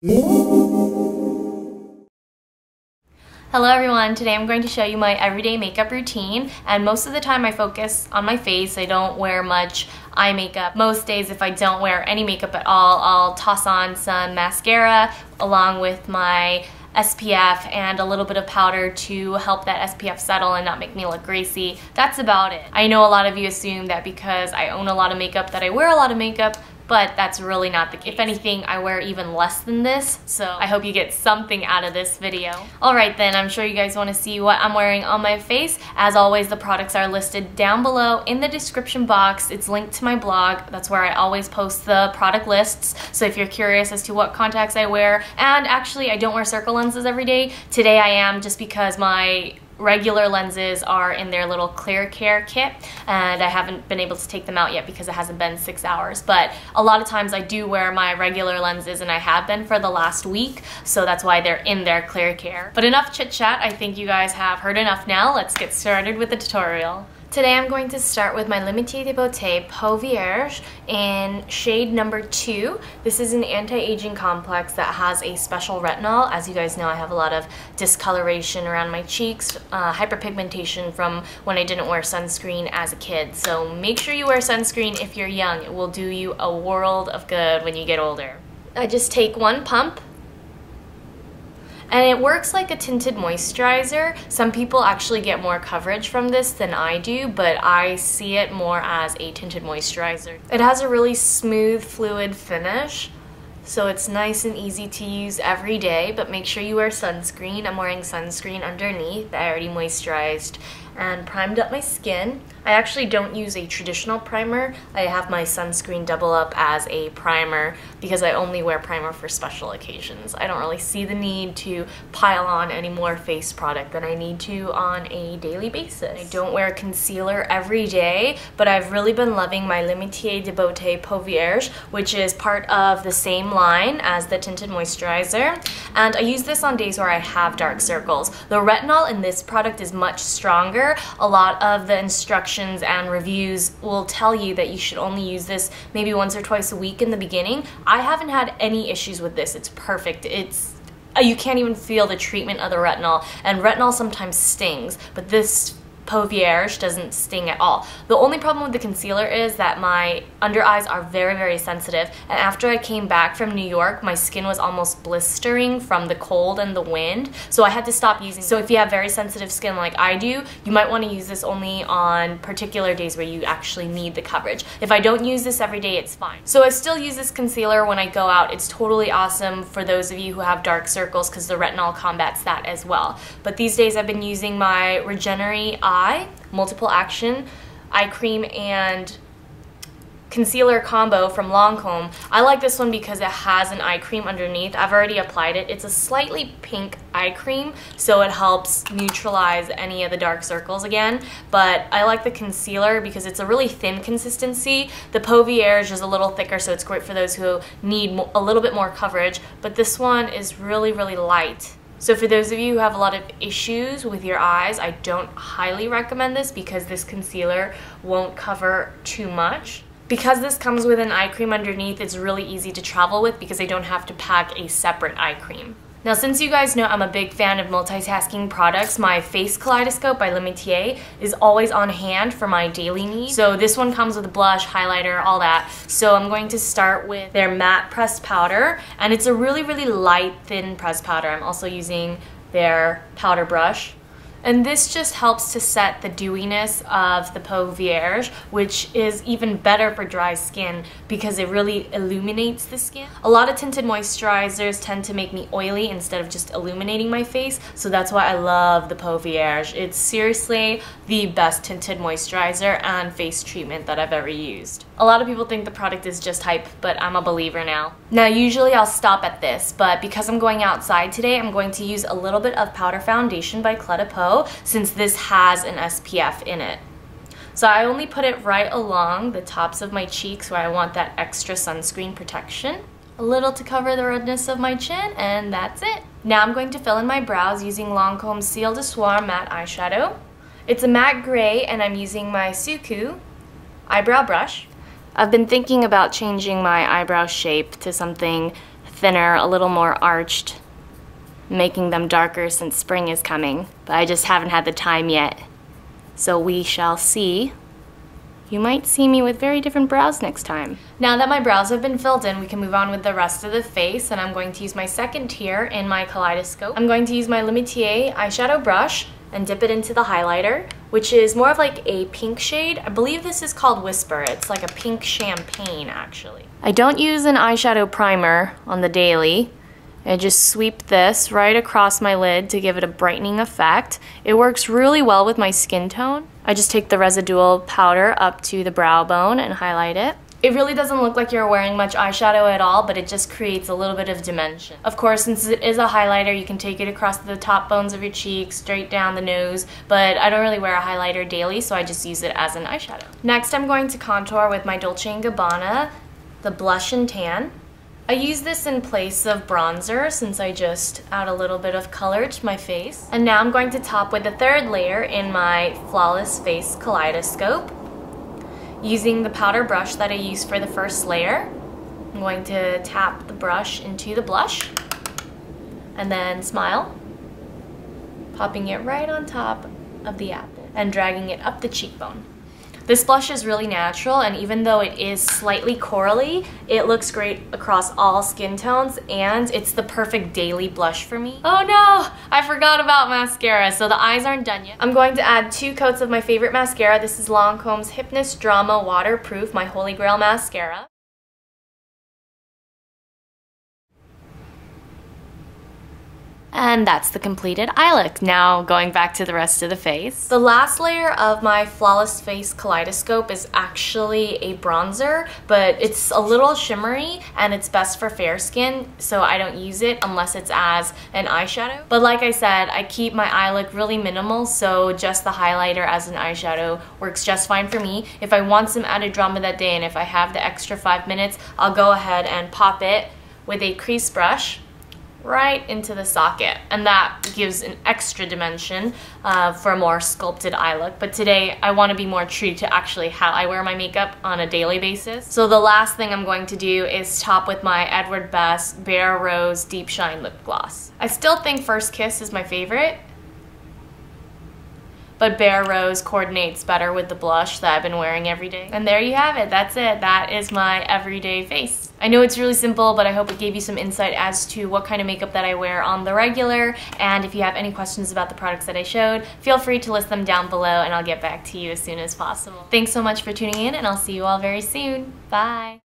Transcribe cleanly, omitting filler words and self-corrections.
Hello everyone, today I'm going to show you my everyday makeup routine, and most of the time I focus on my face. I don't wear much eye makeup. Most days if I don't wear any makeup at all, I'll toss on some mascara along with my SPF and a little bit of powder to help that SPF settle and not make me look greasy. That's about it. I know a lot of you assume that because I own a lot of makeup that I wear a lot of makeup, but that's really not the case. If anything, I wear even less than this, so I hope you get something out of this video. Alright then, I'm sure you guys want to see what I'm wearing on my face. As always, the products are listed down below in the description box. It's linked to my blog. That's where I always post the product lists, so if you're curious as to what contacts I wear, and actually I don't wear circle lenses every day. Today I am, just because my regular lenses are in their little clear care kit and I haven't been able to take them out yet because it hasn't been 6 hours, but a lot of times I do wear my regular lenses, and I have been for the last week, so that's why they're in their clear care. But enough chit chat, I think you guys have heard enough now. Let's get started with the tutorial. Today I'm going to start with my Limited de Beauté Peau Vierge in shade number 2. This is an anti-aging complex that has a special retinol. As you guys know, I have a lot of discoloration around my cheeks, hyperpigmentation from when I didn't wear sunscreen as a kid. So make sure you wear sunscreen if you're young. It will do you a world of good when you get older. I just take one pump, and it works like a tinted moisturizer. Some people actually get more coverage from this than I do, but I see it more as a tinted moisturizer. It has a really smooth, fluid finish, so it's nice and easy to use every day, but make sure you wear sunscreen. I'm wearing sunscreen underneath. I already moisturized and primed up my skin. I actually don't use a traditional primer. I have my sunscreen double up as a primer because I only wear primer for special occasions. I don't really see the need to pile on any more face product than I need to on a daily basis. I don't wear concealer every day, but I've really been loving my Limited de Beauté Peau Vierge, which is part of the same line as the tinted moisturizer. And I use this on days where I have dark circles. The retinol in this product is much stronger. A lot of the instructions and reviews will tell you that you should only use this maybe once or twice a week in the beginning. I haven't had any issues with this. It's perfect. You can't even feel the treatment of the retinol, and retinol sometimes stings, but this Peau Vierge doesn't sting at all. The only problem with the concealer is that my under eyes are very, very sensitive, and after I came back from New York, my skin was almost blistering from the cold and the wind, so I had to stop using it. So if you have very sensitive skin like I do, you might want to use this only on particular days where you actually need the coverage. If I don't use this every day, it's fine. So I still use this concealer when I go out. It's totally awesome for those of you who have dark circles because the retinol combats that as well. But these days I've been using my Regenerate Multiple Action Eye Cream and Concealer combo from Lancome. I like this one because it has an eye cream underneath. I've already applied it. It's a slightly pink eye cream, so it helps neutralize any of the dark circles again. But I like the concealer because it's a really thin consistency. The Peau Vierge is a little thicker, so it's great for those who need a little bit more coverage. But this one is really, really light. So for those of you who have a lot of issues with your eyes, I don't highly recommend this because this concealer won't cover too much. Because this comes with an eye cream underneath, it's really easy to travel with because I don't have to pack a separate eye cream. Now, since you guys know I'm a big fan of multitasking products, my Face Kaleidoscope by Limited is always on hand for my daily needs. So this one comes with a blush, highlighter, all that. So I'm going to start with their matte pressed powder, and it's a really, really light, thin pressed powder. I'm also using their powder brush. And this just helps to set the dewiness of the Peau Vierge, which is even better for dry skin because it really illuminates the skin. A lot of tinted moisturizers tend to make me oily instead of just illuminating my face, so that's why I love the Peau Vierge. It's seriously the best tinted moisturizer and face treatment that I've ever used. A lot of people think the product is just hype, but I'm a believer now. Now, usually I'll stop at this, but because I'm going outside today, I'm going to use a little bit of powder foundation by Clé de Peau, since this has an SPF in it. So I only put it right along the tops of my cheeks where I want that extra sunscreen protection. A little to cover the redness of my chin, and that's it. Now I'm going to fill in my brows using Lancome's Ciel de Soir matte eyeshadow. It's a matte gray, and I'm using my Suku eyebrow brush. I've been thinking about changing my eyebrow shape to something thinner, a little more arched, making them darker since spring is coming. But I just haven't had the time yet. So we shall see. You might see me with very different brows next time. Now that my brows have been filled in, we can move on with the rest of the face, and I'm going to use my second tier in my kaleidoscope. I'm going to use my Limitier eyeshadow brush and dip it into the highlighter, which is more of like a pink shade. I believe this is called Whisper. It's like a pink champagne, actually. I don't use an eyeshadow primer on the daily. I just sweep this right across my lid to give it a brightening effect. It works really well with my skin tone. I just take the residual powder up to the brow bone and highlight it. It really doesn't look like you're wearing much eyeshadow at all, but it just creates a little bit of dimension. Of course, since it is a highlighter, you can take it across the top bones of your cheeks, straight down the nose, but I don't really wear a highlighter daily, so I just use it as an eyeshadow. Next, I'm going to contour with my Dolce & Gabbana, the Blush and Tan. I use this in place of bronzer since I just add a little bit of color to my face. And now I'm going to top with the third layer in my Flawless Face Kaleidoscope. Using the powder brush that I used for the first layer, I'm going to tap the brush into the blush and then smile, popping it right on top of the apple and dragging it up the cheekbone. This blush is really natural, and even though it is slightly corally, it looks great across all skin tones, and it's the perfect daily blush for me. Oh no, I forgot about mascara, so the eyes aren't done yet. I'm going to add 2 coats of my favorite mascara. This is Lancome's Hypnous Drama Waterproof, my holy grail mascara. And that's the completed eye look. Now going back to the rest of the face. The last layer of my Flawless Face Kaleidoscope is actually a bronzer, but it's a little shimmery and it's best for fair skin, so I don't use it unless it's as an eyeshadow. But like I said, I keep my eye look really minimal, so just the highlighter as an eyeshadow works just fine for me. If I want some added drama that day and if I have the extra 5 minutes, I'll go ahead and pop it with a crease brush right into the socket, and that gives an extra dimension for a more sculpted eye look. But today I want to be more true to actually how I wear my makeup on a daily basis. So the last thing I'm going to do is top with my Edward Best Bare Rose Deep Shine Lip Gloss. I still think First Kiss is my favorite, but Bare Rose coordinates better with the blush that I've been wearing every day. And there you have it. That's it. That is my everyday face. I know it's really simple, but I hope it gave you some insight as to what kind of makeup that I wear on the regular. And if you have any questions about the products that I showed, feel free to list them down below and I'll get back to you as soon as possible. Thanks so much for tuning in, and I'll see you all very soon. Bye.